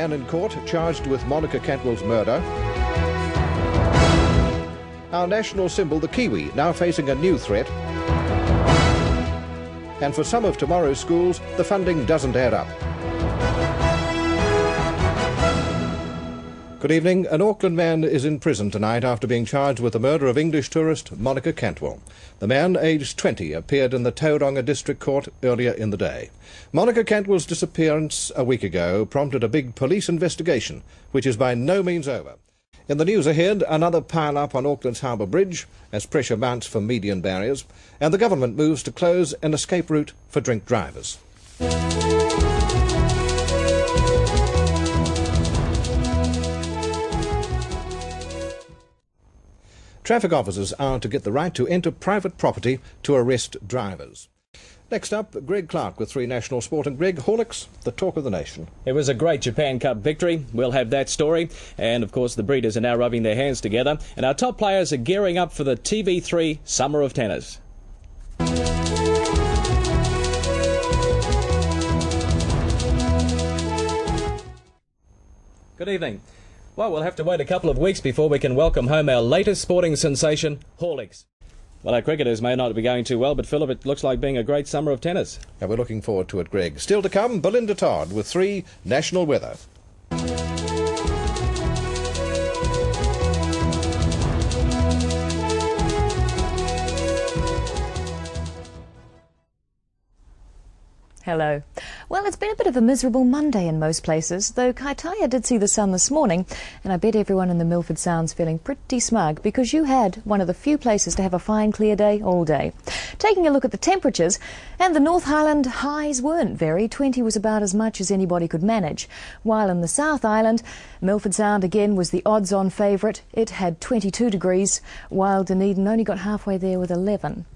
man in court charged with Monica Cantwell's murder. Our national symbol, the kiwi, now facing a new threat. And for some of tomorrow's schools, the funding doesn't add up. Good evening. An Auckland man is in prison tonight after being charged with the murder of English tourist Monica Cantwell. The man, aged 20, appeared in the Tauranga District Court earlier in the day. Monica Cantwell's disappearance a week ago prompted a big police investigation, which is by no means over. In the news ahead, another pile-up on Auckland's Harbour Bridge as pressure mounts for median barriers, and the government moves to close an escape route for drink drivers. Traffic officers are to get the right to enter private property to arrest drivers. Next up, Greg Clark with 3 National Sport. And Greg, Horlicks, the talk of the nation. It was a great Japan Cup victory. We'll have that story. And, of course, the breeders are now rubbing their hands together. And our top players are gearing up for the TV3 Summer of Tennis. Good evening. Well, we'll have to wait a couple of weeks before we can welcome home our latest sporting sensation, Horlicks. Well, our cricketers may not be going too well, but Philip, it looks like being a great summer of tennis. And we're looking forward to it, Greg. Still to come, Belinda Todd with 3 national weather. Hello. Well, it's been a bit of a miserable Monday in most places, though Kaitaia did see the sun this morning, and I bet everyone in the Milford Sound's feeling pretty smug because you had one of the few places to have a fine clear day all day. Taking a look at the temperatures, and the North Island highs weren't very. 20 was about as much as anybody could manage, while in the South Island, Milford Sound again was the odds-on favourite. It had 22 degrees, while Dunedin only got halfway there with 11.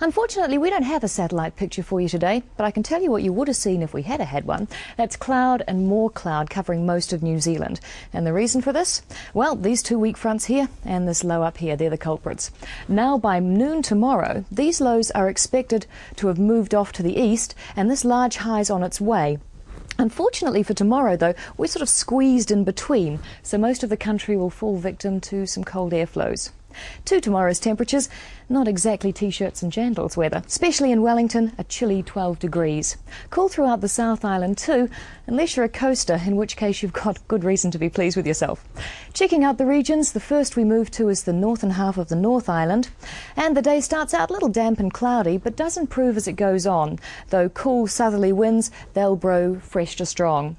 Unfortunately, we don't have a satellite picture for you today, but I can tell you what you would have seen if we had had one. That's cloud and more cloud covering most of New Zealand. And the reason for this? Well, these 2 weak fronts here and this low up here, they're the culprits. Now by noon tomorrow, these lows are expected to have moved off to the east, and this large high is on its way. Unfortunately for tomorrow, though, we're sort of squeezed in between, so most of the country will fall victim to some cold air flows. To tomorrow's temperatures, not exactly t-shirts and jandals weather, especially in Wellington, a chilly 12 degrees. Cool throughout the South Island too, unless you're a coaster, in which case you've got good reason to be pleased with yourself. Checking out the regions, the first we move to is the northern half of the North Island, and the day starts out a little damp and cloudy, but does improve as it goes on, though cool southerly winds, they'll blow fresh to strong.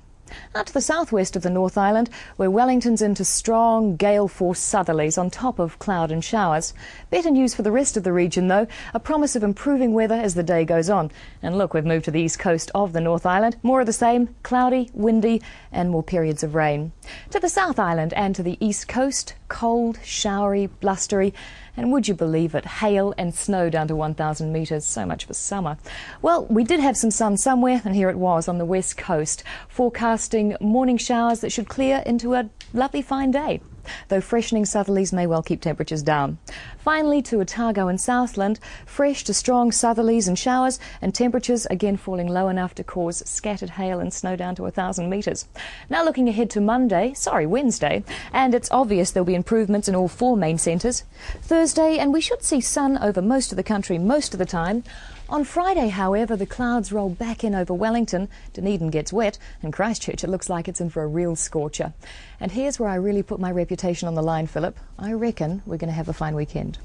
Out to the southwest of the North Island, where Wellington's into strong gale-force southerlies on top of cloud and showers. Better news for the rest of the region, though, a promise of improving weather as the day goes on. And look, we've moved to the east coast of the North Island. More of the same, cloudy, windy, and more periods of rain. To the South Island and to the east coast, cold, showery, blustery, and would you believe it, hail and snow down to 1,000 metres. So much for summer. Well, we did have some sun somewhere, and here it was on the west coast, forecasting morning showers that should clear into a lovely fine day, though freshening southerlies may well keep temperatures down. Finally, to Otago and Southland, fresh to strong southerlies and showers, and temperatures again falling low enough to cause scattered hail and snow down to 1,000 metres. Now looking ahead to Wednesday, and it's obvious there'll be improvements in all 4 main centres. Thursday, and we should see sun over most of the country most of the time. On Friday, however, the clouds roll back in over Wellington, Dunedin gets wet, and Christchurch, it looks like it's in for a real scorcher. And here's where I really put my reputation on the line, Philip. I reckon we're going to have a fine weekend.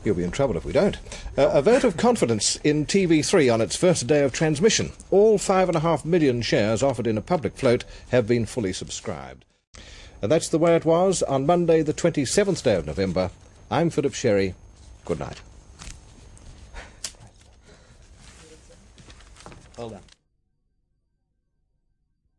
You'll be in trouble if we don't. A vote of confidence in TV3 on its first day of transmission. All 5.5 million shares offered in a public float have been fully subscribed. And that's the way it was on Monday, the 27th day of November. I'm Philip Sherry. Good night. Hold on.